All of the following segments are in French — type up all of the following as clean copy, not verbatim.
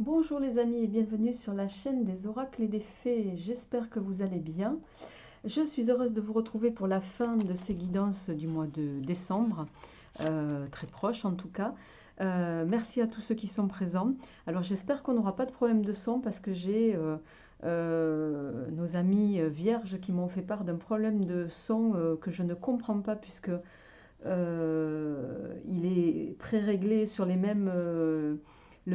Bonjour les amis et bienvenue sur la chaîne des oracles et des fées. J'espère que vous allez bien. Je suis heureuse de vous retrouver pour la fin de ces guidances du mois de décembre, très proche en tout cas. Merci à tous ceux qui sont présents. Alors j'espère qu'on n'aura pas de problème de son parce que j'ai nos amis vierges qui m'ont fait part d'un problème de son que je ne comprends pas puisque il est pré-réglé sur le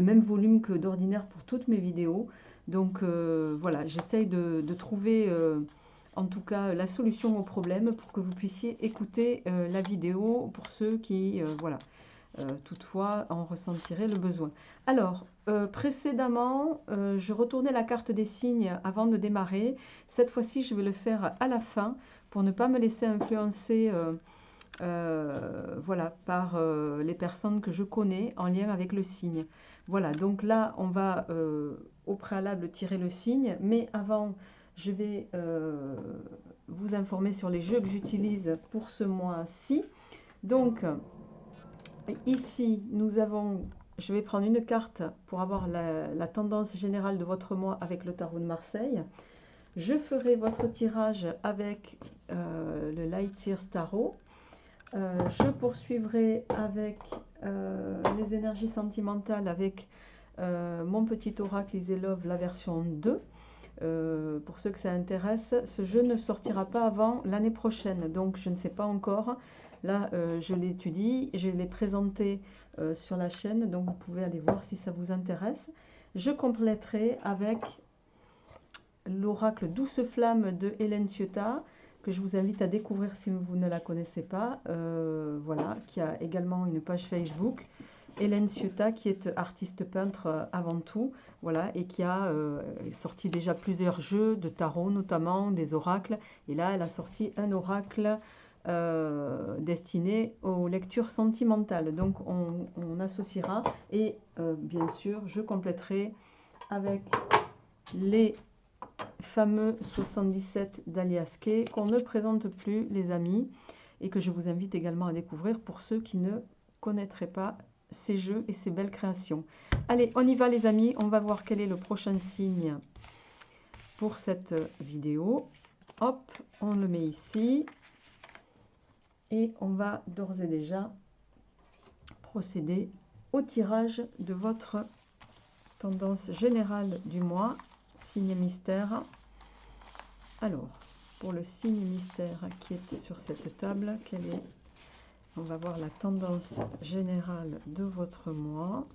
même volume que d'ordinaire pour toutes mes vidéos. Donc voilà, j'essaye de trouver en tout cas la solution au problème pour que vous puissiez écouter la vidéo pour ceux qui, voilà, toutefois en ressentiraient le besoin. Alors, précédemment, je retournais la carte des signes avant de démarrer. Cette fois-ci, je vais le faire à la fin pour ne pas me laisser influencer voilà, par les personnes que je connais en lien avec le signe. Voilà, donc là, on va au préalable tirer le signe, mais avant, je vais vous informer sur les jeux que j'utilise pour ce mois-ci. Donc, ici, nous avons, je vais prendre une carte pour avoir la tendance générale de votre mois avec le tarot de Marseille. Je ferai votre tirage avec le Light Seers Tarot. Je poursuivrai avec les énergies sentimentales avec mon petit oracle Easy Love, la version 2. Pour ceux que ça intéresse, ce jeu ne sortira pas avant l'année prochaine, donc je ne sais pas encore. Là, je l'étudie, je l'ai présenté sur la chaîne, donc vous pouvez aller voir si ça vous intéresse. Je compléterai avec l'oracle Douce Flamme de Hélène Ciotat, que je vous invite à découvrir si vous ne la connaissez pas, voilà, qui a également une page Facebook. Hélène Ciotat, qui est artiste peintre avant tout, voilà, et qui a sorti déjà plusieurs jeux de tarot, notamment des oracles. Et là, elle a sorti un oracle destiné aux lectures sentimentales. Donc, on associera et bien sûr, je compléterai avec les fameux 77 d'Alias Kay qu'on ne présente plus, les amis, et que je vous invite également à découvrir pour ceux qui ne connaîtraient pas ces jeux et ces belles créations. Allez, on y va les amis, on va voir quel est le prochain signe pour cette vidéo. Hop, on le met ici et on va d'ores et déjà procéder au tirage de votre tendance générale du mois, signe mystère. Alors, pour le signe mystère qui est sur cette table, quelle est, on va voir la tendance générale de votre mois.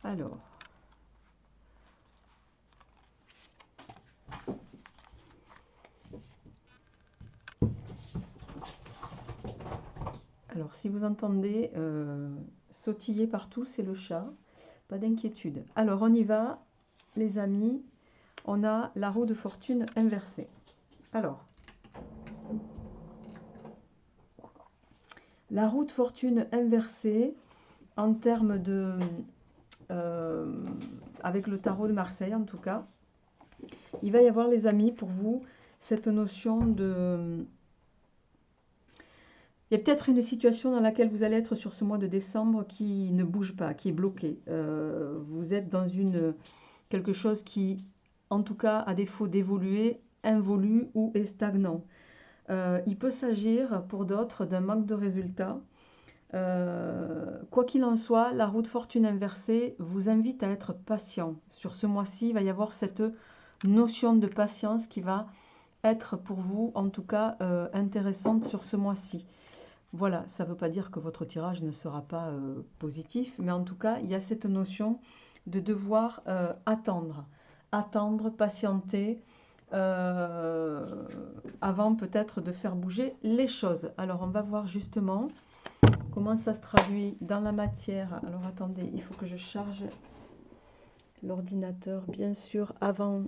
Alors, si vous entendez sautiller partout, c'est le chat. Pas d'inquiétude. Alors, on y va, les amis. On a la roue de fortune inversée. Alors, la roue de fortune inversée, en termes de... avec le tarot de Marseille, en tout cas, il va y avoir, les amis, pour vous, cette notion de... Il y a peut-être une situation dans laquelle vous allez être sur ce mois de décembre qui ne bouge pas, qui est bloqué. Vous êtes dans quelque chose qui, en tout cas, à défaut d'évoluer, involue ou est stagnant. Il peut s'agir pour d'autres d'un manque de résultats. Quoi qu'il en soit, la roue de fortune inversée vous invite à être patient. Sur ce mois-ci, il va y avoir cette notion de patience qui va être pour vous, en tout cas, intéressante sur ce mois-ci. Voilà, ça ne veut pas dire que votre tirage ne sera pas positif, mais en tout cas, il y a cette notion de devoir attendre, patienter, avant peut-être de faire bouger les choses. Alors, on va voir justement comment ça se traduit dans la matière. Alors, attendez, il faut que je charge l'ordinateur, bien sûr, avant.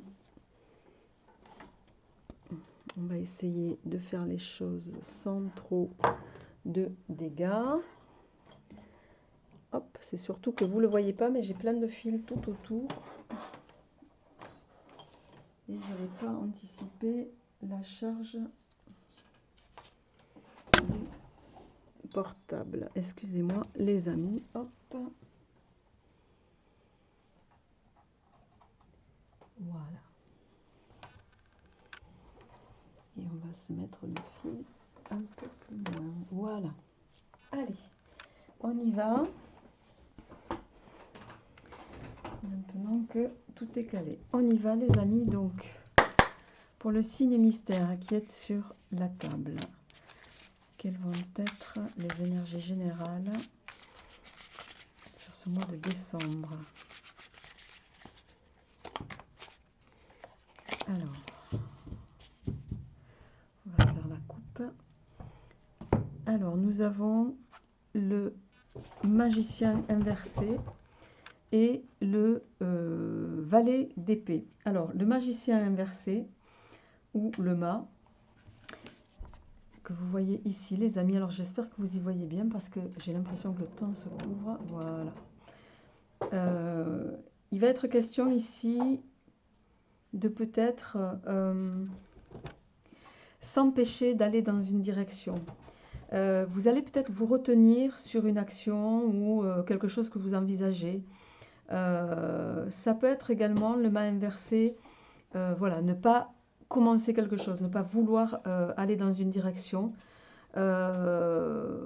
On va essayer de faire les choses sans trop de dégâts. Hop, c'est surtout que vous ne le voyez pas, mais j'ai plein de fils tout autour. Et je n'avais pas anticipé la charge portable. Excusez-moi les amis. Hop. Voilà. Et on va se mettre le fil un peu plus loin. Voilà. Allez, on y va. Maintenant que tout est calé. On y va les amis. Donc, pour le signe mystère qui est sur la table, quelles vont être les énergies générales sur ce mois de décembre? Alors, on va faire la coupe. Alors, nous avons le magicien inversé et le valet d'épée. Alors, le magicien inversé ou le mât, que vous voyez ici, les amis. Alors, j'espère que vous y voyez bien parce que j'ai l'impression que le temps se couvre. Voilà. Il va être question ici de peut-être s'empêcher d'aller dans une direction. Vous allez peut-être vous retenir sur une action ou quelque chose que vous envisagez. Ça peut être également le mât inversé, voilà, ne pas commencer quelque chose, ne pas vouloir aller dans une direction, dans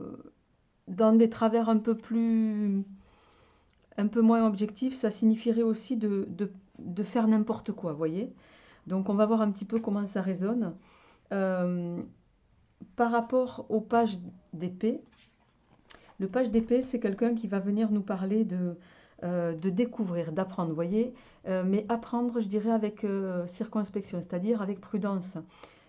des travers un peu moins objectifs. Ça signifierait aussi de faire n'importe quoi, vous voyez. Donc on va voir un petit peu comment ça résonne. Par rapport au page d'épée, le page d'épée, c'est quelqu'un qui va venir nous parler de découvrir, d'apprendre, vous voyez, mais apprendre, je dirais, avec circonspection, c'est-à-dire avec prudence.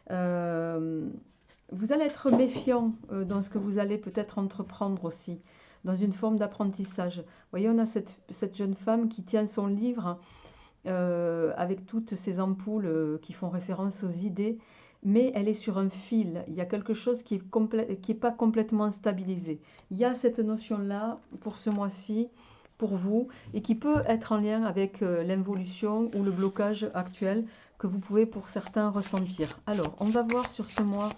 Vous allez être méfiant dans ce que vous allez peut-être entreprendre aussi, dans une forme d'apprentissage. Vous voyez, on a cette jeune femme qui tient son livre avec toutes ces ampoules qui font référence aux idées, mais elle est sur un fil. Il y a quelque chose qui est pas complètement stabilisé. Il y a cette notion-là pour ce mois-ci, pour vous, et qui peut être en lien avec l'involution ou le blocage actuel que vous pouvez pour certains ressentir. Alors, on va voir sur ce mois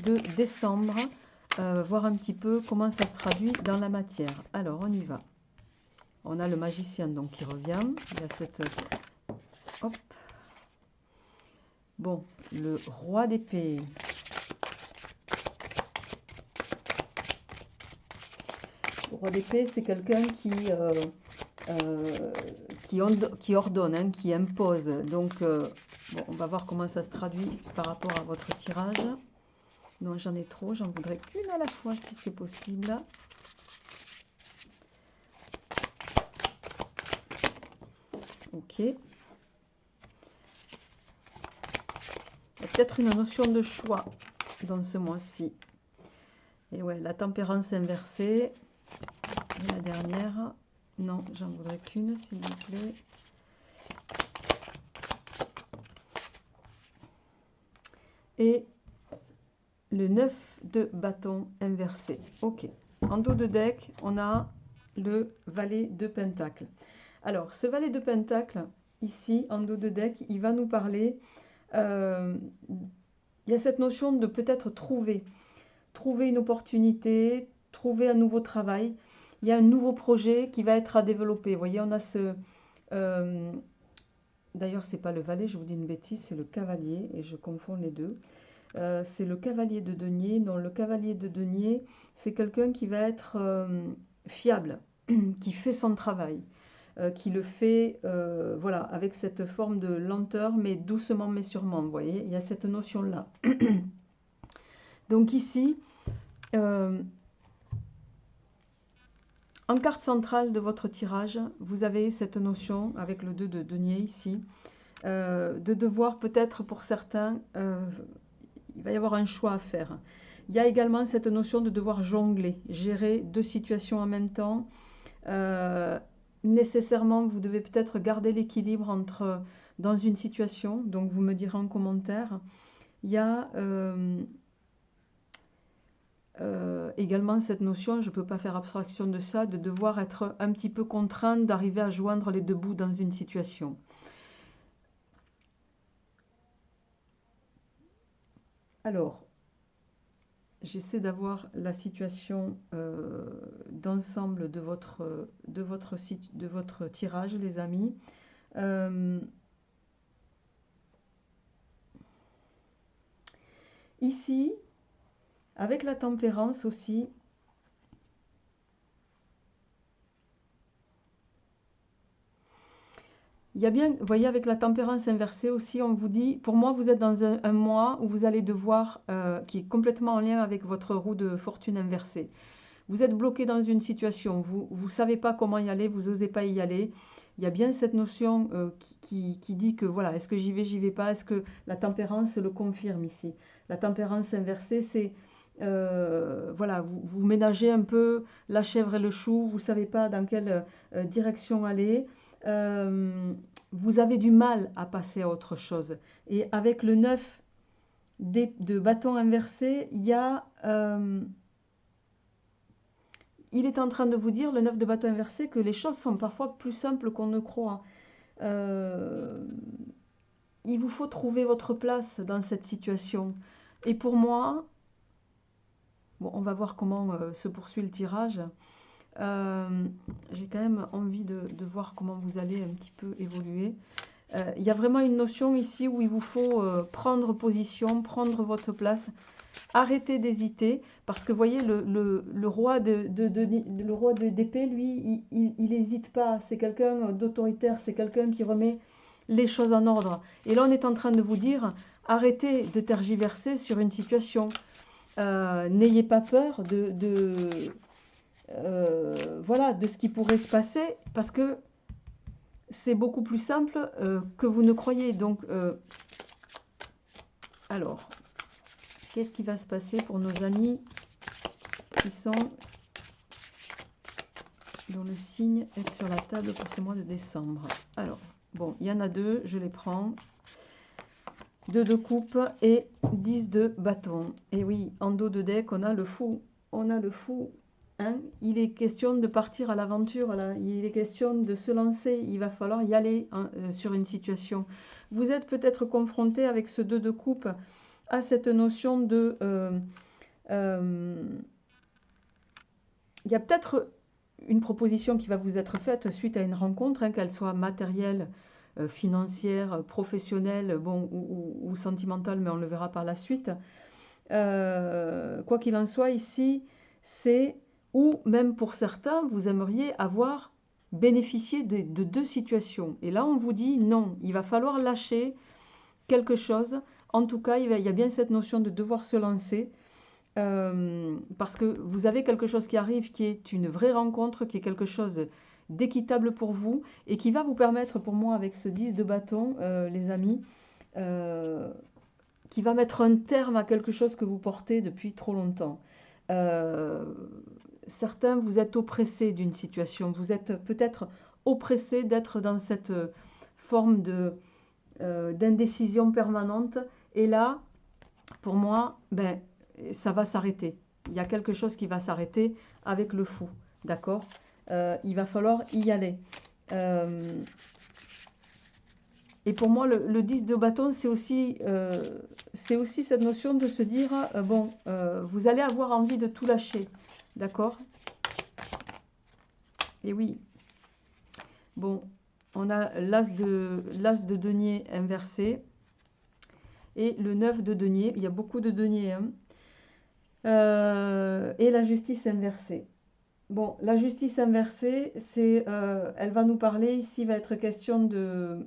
de décembre, voir un petit peu comment ça se traduit dans la matière. Alors, on y va. On a le magicien donc qui revient. Il y a cette... Hop. Bon, le roi d'épée. Le roi d'épée, c'est quelqu'un qui ordonne, hein, qui impose. Donc, bon, on va voir comment ça se traduit par rapport à votre tirage. Non, j'en ai trop, j'en voudrais qu'une à la fois si c'est possible. Ok. Il y a peut-être une notion de choix dans ce mois-ci. Et ouais, la tempérance inversée. Et la dernière. Non, j'en voudrais qu'une, s'il vous plaît. Et le 9 de bâton inversé. Ok. En dos de deck, on a le valet de pentacle. Alors, ce valet de pentacle, ici, en dos de deck, il va nous parler... il y a cette notion de peut-être trouver une opportunité, trouver un nouveau travail. Il y a un nouveau projet qui va être à développer. Vous voyez, on a ce... D'ailleurs, ce n'est pas le valet, je vous dis une bêtise, c'est le cavalier, et je confonds les deux. C'est le cavalier de denier. Donc, le cavalier de denier, c'est quelqu'un qui va être fiable, qui fait son travail, qui le fait voilà, avec cette forme de lenteur, mais doucement mais sûrement. Vous voyez, il y a cette notion-là. Donc ici, en carte centrale de votre tirage, vous avez cette notion, avec le 2 de denier ici, de devoir peut-être pour certains, il va y avoir un choix à faire. Il y a également cette notion de devoir jongler, gérer deux situations en même temps. Nécessairement, vous devez peut-être garder l'équilibre entre dans une situation, donc vous me direz en commentaire. Il y a également cette notion, je ne peux pas faire abstraction de ça, de devoir être un petit peu contraint d'arriver à joindre les deux bouts dans une situation. Alors, j'essaie d'avoir la situation d'ensemble de votre tirage, les amis. Euh, Ici, avec la tempérance aussi, il y a bien, vous voyez, avec la tempérance inversée aussi, on vous dit, pour moi, vous êtes dans un mois où vous allez devoir, qui est complètement en lien avec votre roue de fortune inversée. Vous êtes bloqué dans une situation, vous ne savez pas comment y aller, vous n'osez pas y aller. Il y a bien cette notion qui dit que, voilà, est-ce que j'y vais pas? Est-ce que la tempérance le confirme ici? La tempérance inversée, c'est, voilà, vous ménagez un peu la chèvre et le chou, vous ne savez pas dans quelle direction aller. Euh, Vous avez du mal à passer à autre chose. Et avec le 9 de bâton inversé, il est en train de vous dire, le 9 de bâton inversé, que les choses sont parfois plus simples qu'on ne croit. Euh, il vous faut trouver votre place dans cette situation. Et pour moi, bon, on va voir comment se poursuit le tirage. J'ai quand même envie de voir comment vous allez un petit peu évoluer. Il y a vraiment une notion ici où il vous faut prendre position, prendre votre place, arrêter d'hésiter, parce que vous voyez, le roi le roi d'épée, lui, il n'hésite pas, c'est quelqu'un d'autoritaire, c'est quelqu'un qui remet les choses en ordre. Et là, on est en train de vous dire, arrêtez de tergiverser sur une situation. N'ayez pas peur voilà, de ce qui pourrait se passer, parce que c'est beaucoup plus simple que vous ne croyez. Donc, alors, qu'est-ce qui va se passer pour nos amis qui sont dont le signe est sur la table pour ce mois de décembre? Alors, bon, il y en a deux, je les prends. 2 de coupe et 10 de bâton. Et oui, en dos de deck, on a le fou. On a le fou. Hein, il est question de partir à l'aventure, là. Il est question de se lancer. Il va falloir y aller hein, sur une situation. Vous êtes peut-être confronté avec ce 2 de coupe à cette notion de... il y a peut-être une proposition qui va vous être faite suite à une rencontre, hein, qu'elle soit matérielle, financière, professionnelle, bon, ou sentimentale, mais on le verra par la suite. Quoi qu'il en soit, ici, c'est, ou même pour certains, vous aimeriez avoir bénéficié de deux situations. Et là, on vous dit non, il va falloir lâcher quelque chose. En tout cas, il y a bien cette notion de devoir se lancer. Parce que vous avez quelque chose qui arrive qui est une vraie rencontre, qui est quelque chose d'équitable pour vous et qui va vous permettre, pour moi, avec ce 10 de bâton, les amis, qui va mettre un terme à quelque chose que vous portez depuis trop longtemps. Euh, Certains, vous êtes oppressés d'une situation, vous êtes peut-être oppressés d'être dans cette forme d'indécision permanente. Et là, pour moi, ben, ça va s'arrêter. Il y a quelque chose qui va s'arrêter avec le fou, d'accord? Il va falloir y aller. Et pour moi, le 10 de bâton, c'est aussi cette notion de se dire, bon, vous allez avoir envie de tout lâcher, d'accord? Et oui, bon, on a l'as de denier inversé et le 9 de denier. Il y a beaucoup de deniers, hein. Et la justice inversée. Bon, la justice inversée, c'est, elle va nous parler, ici va être question de...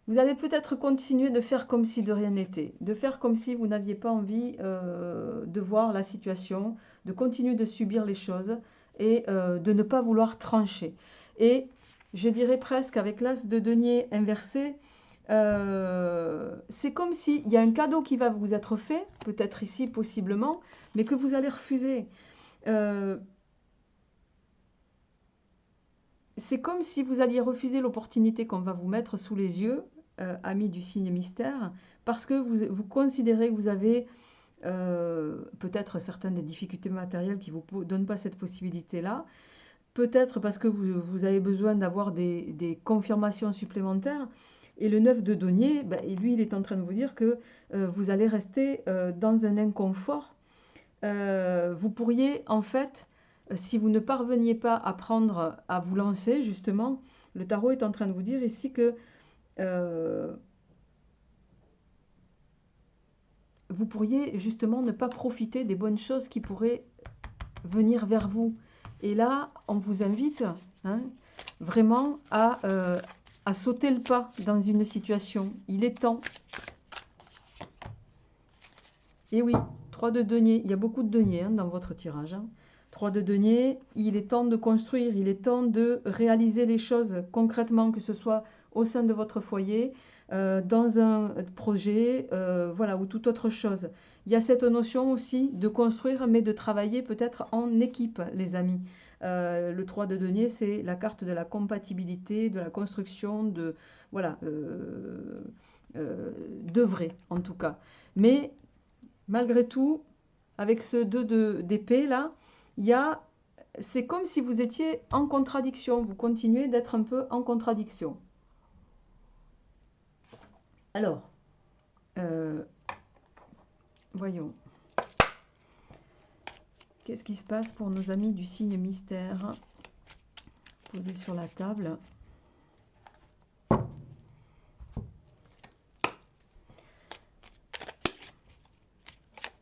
vous allez peut-être continuer de faire comme si de rien n'était, de faire comme si vous n'aviez pas envie de voir la situation, de continuer de subir les choses et de ne pas vouloir trancher. Et je dirais presque avec l'as de denier inversé, c'est comme s'il y a un cadeau qui va vous être fait, peut-être ici possiblement, mais que vous allez refuser. C'est comme si vous alliez refuser l'opportunité qu'on va vous mettre sous les yeux, amis du signe mystère, parce que vous considérez que vous avez peut-être certaines des difficultés matérielles qui ne vous donnent pas cette possibilité-là, peut-être parce que vous avez besoin d'avoir des confirmations supplémentaires, Et le 9 de denier, ben, et lui, il est en train de vous dire que vous allez rester dans un inconfort. Vous pourriez, en fait, si vous ne parveniez pas à prendre, à vous lancer, justement, le tarot est en train de vous dire ici que vous pourriez justement ne pas profiter des bonnes choses qui pourraient venir vers vous. Et là, on vous invite hein, vraiment à sauter le pas dans une situation. Il est temps. Et oui, 3 de denier. Il y a beaucoup de deniers hein, dans votre tirage. 3 de denier, il est temps de construire, il est temps de réaliser les choses concrètement, que ce soit au sein de votre foyer, dans un projet, voilà, ou toute autre chose. Il y a cette notion aussi de construire, mais de travailler peut-être en équipe, les amis. Le 3 de denier, c'est la carte de la compatibilité, de la construction, de voilà, d'œuvrer en tout cas. Mais malgré tout, avec ce 2 d'épée là, c'est comme si vous étiez en contradiction. Vous continuez d'être un peu en contradiction. Alors, voyons. Qu'est-ce qui se passe pour nos amis du signe mystère posés sur la table?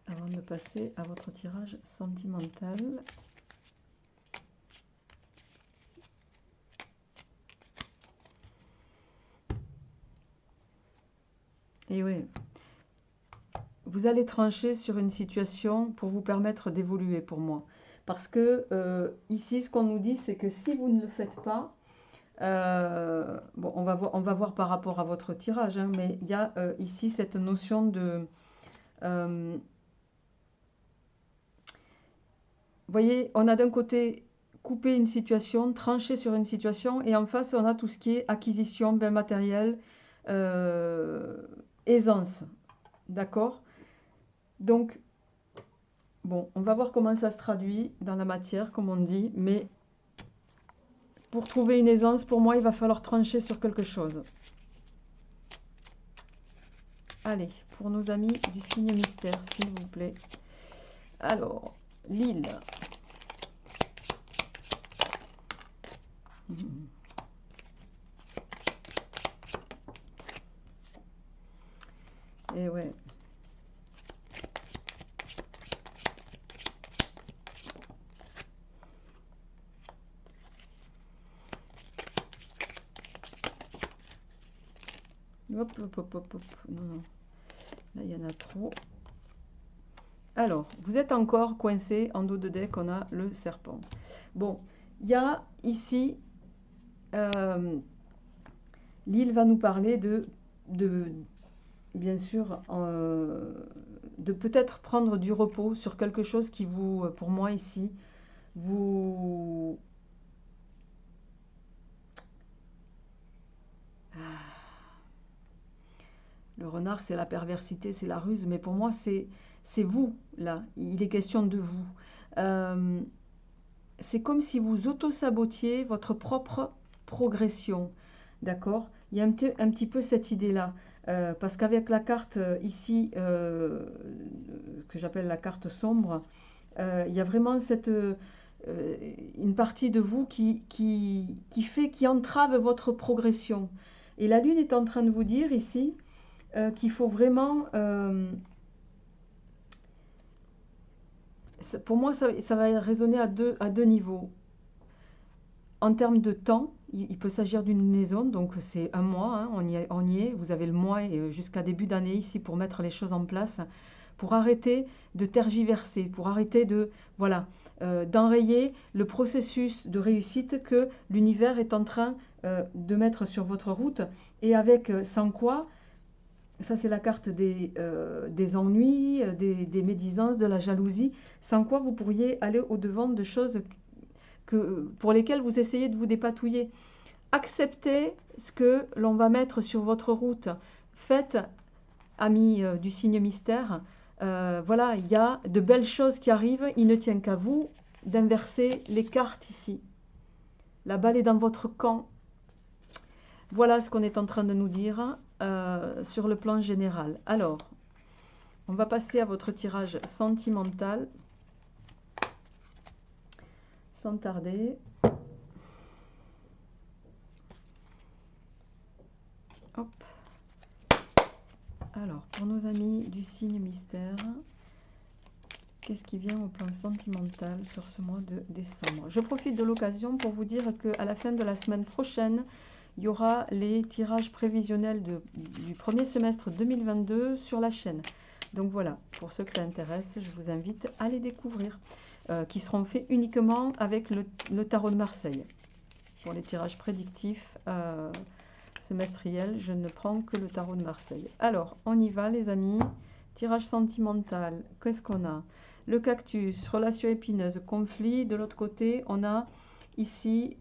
Avant de passer à votre tirage sentimental. Et oui, vous allez trancher sur une situation pour vous permettre d'évoluer pour moi. Parce que ici, ce qu'on nous dit, c'est que si vous ne le faites pas, bon, on va voir par rapport à votre tirage, hein, mais il y a ici cette notion de... vous voyez, on a d'un côté couper une situation, trancher sur une situation, et en face, on a tout ce qui est acquisition, bien matériel, aisance. D'accord? Donc, bon, on va voir comment ça se traduit dans la matière, comme on dit, mais pour trouver une aisance, pour moi, il va falloir trancher sur quelque chose. Allez, pour nos amis du signe mystère, s'il vous plaît. Alors, l'île. Et ouais. Hop, hop, hop, hop, hop. Non, non. Là, il y en a trop. Alors, vous êtes encore coincé en dos de deck, on a le serpent. Bon, il y a ici, l'île va nous parler de bien sûr, de peut-être prendre du repos sur quelque chose qui vous, pour moi ici, vous... Le renard, c'est la perversité, c'est la ruse, mais pour moi, c'est vous, là. Il est question de vous. C'est comme si vous auto-sabotiez votre propre progression, d'accord? Il y a un petit peu cette idée-là. Parce qu'avec la carte ici, que j'appelle la carte sombre, il y a vraiment une partie de vous qui entrave votre progression. Et la lune est en train de vous dire ici qu'il faut vraiment... pour moi, ça va résonner à deux niveaux. En termes de temps, il peut s'agir d'une liaison, donc c'est un mois, hein, on y est, vous avez le mois jusqu'à début d'année ici pour mettre les choses en place, pour arrêter de tergiverser, pour arrêter de, voilà, d'enrayer le processus de réussite que l'univers est en train de mettre sur votre route, et avec sans quoi, ça c'est la carte des ennuis, des médisances, de la jalousie, sans quoi vous pourriez aller au-devant de choses pour lesquelles vous essayez de vous dépatouiller. Acceptez ce que l'on va mettre sur votre route. Faites, amis du signe mystère, voilà, il y a de belles choses qui arrivent. Il ne tient qu'à vous d'inverser les cartes ici. La balle est dans votre camp. Voilà ce qu'on est en train de nous dire sur le plan général. Alors, on va passer à votre tirage sentimental, sans tarder. Hop. Alors, pour nos amis du signe mystère, qu'est-ce qui vient au plan sentimental sur ce mois de décembre? Je profite de l'occasion pour vous dire qu'à la fin de la semaine prochaine, il y aura les tirages prévisionnels du premier semestre 2022 sur la chaîne. Donc voilà, pour ceux que ça intéresse, je vous invite à les découvrir, qui seront faits uniquement avec le tarot de Marseille. Pour les tirages prédictifs semestriels, je ne prends que le tarot de Marseille. Alors, on y va les amis. Tirage sentimental, qu'est-ce qu'on a? Le cactus, relation épineuse, conflit. De l'autre côté, on a ici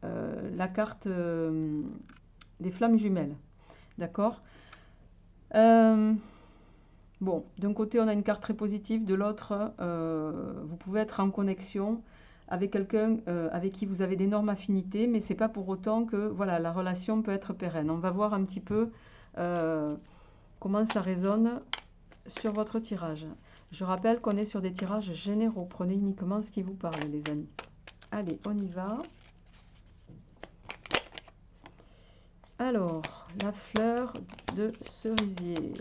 la carte des flammes jumelles. D'accord. Bon, d'un côté, on a une carte très positive, de l'autre, vous pouvez être en connexion avec quelqu'un avec qui vous avez d'énormes affinités, mais c'est pas pour autant que voilà, la relation peut être pérenne. On va voir un petit peu comment ça résonne sur votre tirage. Je rappelle qu'on est sur des tirages généraux. Prenez uniquement ce qui vous parle, les amis. Allez, on y va. Alors, la fleur de cerisier.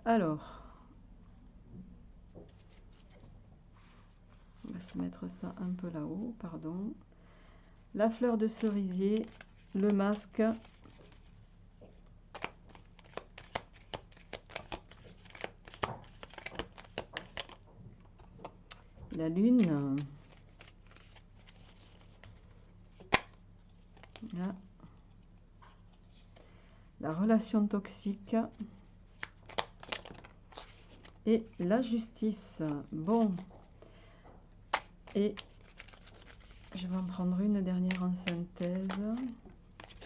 Alors, on va se mettre ça un peu là-haut, pardon. La fleur de cerisier, le masque, la lune, là. La relation toxique et la justice. Bon, et je vais en prendre une dernière en synthèse.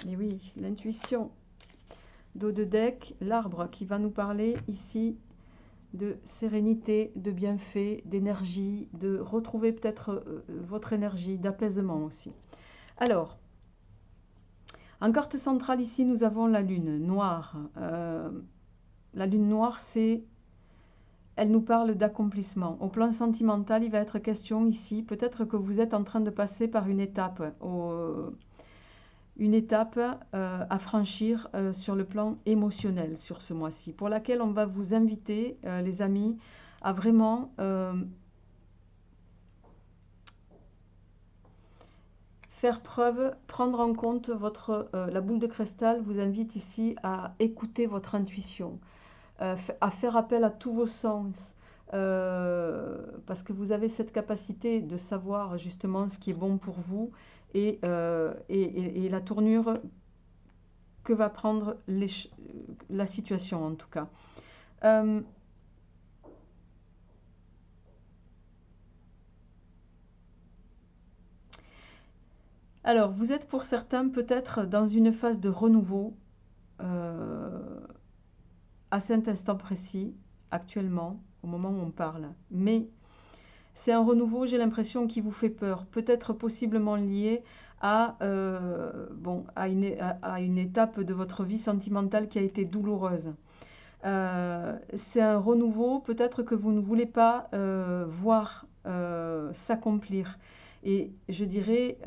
Et oui, l'intuition. Dos de deck, l'arbre qui va nous parler ici de sérénité, de bienfait, d'énergie, de retrouver peut-être votre énergie, d'apaisement aussi. Alors, en carte centrale ici, nous avons la lune noire. La lune noire, elle nous parle d'accomplissement. Au plan sentimental, il va être question ici, peut-être que vous êtes en train de passer par une étape à franchir sur le plan émotionnel sur ce mois-ci, pour laquelle on va vous inviter, les amis, à vraiment faire preuve, prendre en compte la boule de cristal vous invite ici à écouter votre intuition, à faire appel à tous vos sens, parce que vous avez cette capacité de savoir justement ce qui est bon pour vous et la tournure que va prendre la situation en tout cas. Alors, vous êtes pour certains peut-être dans une phase de renouveau à cet instant précis, actuellement, au moment où on parle. Mais c'est un renouveau, j'ai l'impression, qui vous fait peur. Peut-être possiblement lié à une étape de votre vie sentimentale qui a été douloureuse. C'est un renouveau peut-être que vous ne voulez pas voir s'accomplir. Et je dirais,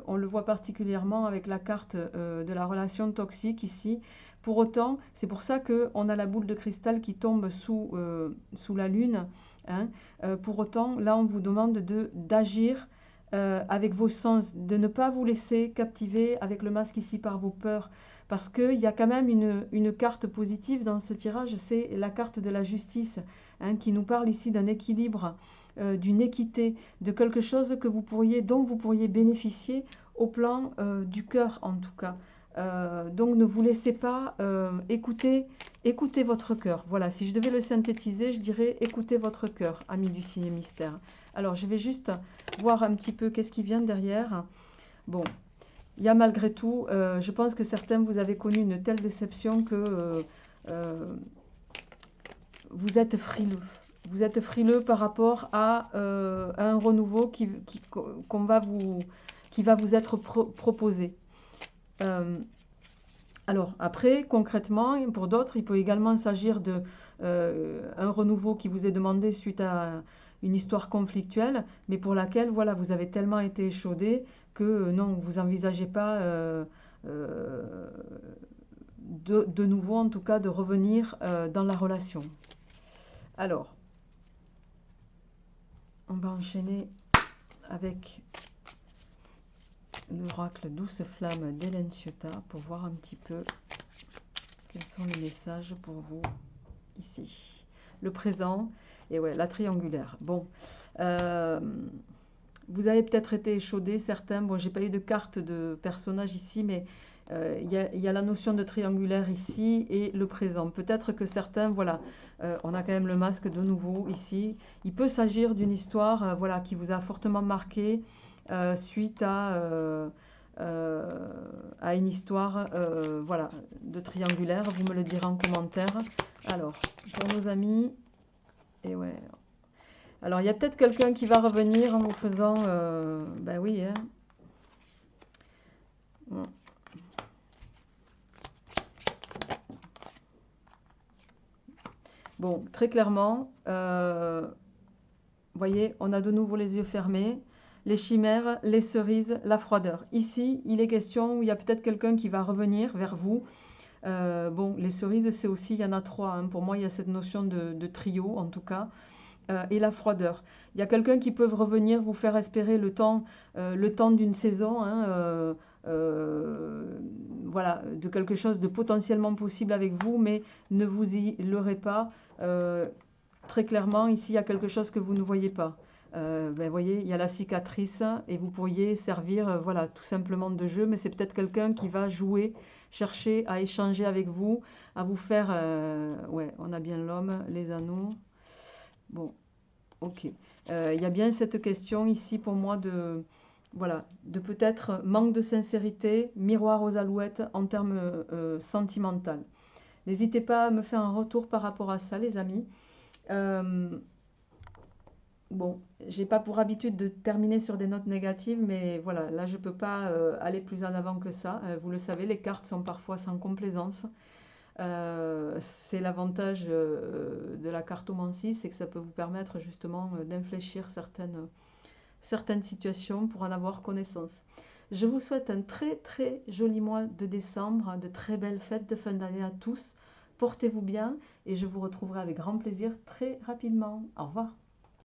on le voit particulièrement avec la carte de la relation toxique ici. Pour autant, c'est pour ça qu'on a la boule de cristal qui tombe sous la lune. Hein. Pour autant, là, on vous demande d'agir avec vos sens, de ne pas vous laisser captiver avec le masque ici par vos peurs. Parce qu'il y a quand même une carte positive dans ce tirage, c'est la carte de la justice, hein, qui nous parle ici d'un équilibre, d'une équité, de quelque chose dont vous pourriez bénéficier au plan du cœur en tout cas. Donc ne vous laissez pas écouter votre cœur. Voilà, si je devais le synthétiser, je dirais écoutez votre cœur, amis du signe mystère. Alors je vais juste voir un petit peu qu'est-ce qui vient derrière. Bon. Il y a malgré tout, je pense que certains, vous avez connu une telle déception que vous êtes frileux. vous êtes frileux par rapport à un renouveau qui va vous être proposé. Alors après, concrètement, pour d'autres, il peut également s'agir de un renouveau qui vous est demandé suite à une histoire conflictuelle, mais pour laquelle voilà, vous avez tellement été échaudé que non, vous n'envisagez pas de nouveau, en tout cas, de revenir dans la relation. Alors, on va enchaîner avec l'oracle Douce Flamme d'Hélène Ciotat pour voir un petit peu quels sont les messages pour vous ici. Le présent et ouais, la triangulaire. Bon, vous avez peut-être été échaudés, certains. Bon, j'ai pas eu de carte de personnage ici, mais il y a la notion de triangulaire ici et le présent. Peut-être que certains, voilà, on a quand même le masque de nouveau ici. Il peut s'agir d'une histoire voilà, qui vous a fortement marqué suite à une histoire voilà, de triangulaire. Vous me le direz en commentaire. Alors, pour nos amis, et ouais. Alors, il y a peut-être quelqu'un qui va revenir en vous faisant... ben oui, hein. Bon. Bon, très clairement, vous voyez, on a de nouveau les yeux fermés, les chimères, les cerises, la froideur. Ici, il est question où il y a peut-être quelqu'un qui va revenir vers vous. Bon, les cerises, c'est aussi, il y en a trois. Hein. Pour moi, il y a cette notion de trio, en tout cas. Et la froideur. Il y a quelqu'un qui peut revenir vous faire espérer le temps d'une saison. Hein, voilà, de quelque chose de potentiellement possible avec vous, mais ne vous y leurrez pas. Très clairement, ici, il y a quelque chose que vous ne voyez pas. Ben, voyez, il y a la cicatrice et vous pourriez servir voilà, tout simplement de jeu, mais c'est peut-être quelqu'un qui va jouer, chercher à échanger avec vous, à vous faire... ouais, on a bien l'homme, les anneaux. Bon, ok. Il y a bien cette question ici pour moi de... Voilà, de peut-être manque de sincérité, miroir aux alouettes en termes sentimental. N'hésitez pas à me faire un retour par rapport à ça, les amis. Bon, j'ai pas pour habitude de terminer sur des notes négatives, mais voilà, là je peux pas aller plus en avant que ça. Vous le savez, les cartes sont parfois sans complaisance. C'est l'avantage de la cartomancie, c'est que ça peut vous permettre justement d'infléchir certaines situations pour en avoir connaissance. Je vous souhaite un très très joli mois de décembre, de très belles fêtes de fin d'année à tous. Portez-vous bien et je vous retrouverai avec grand plaisir très rapidement. Au revoir.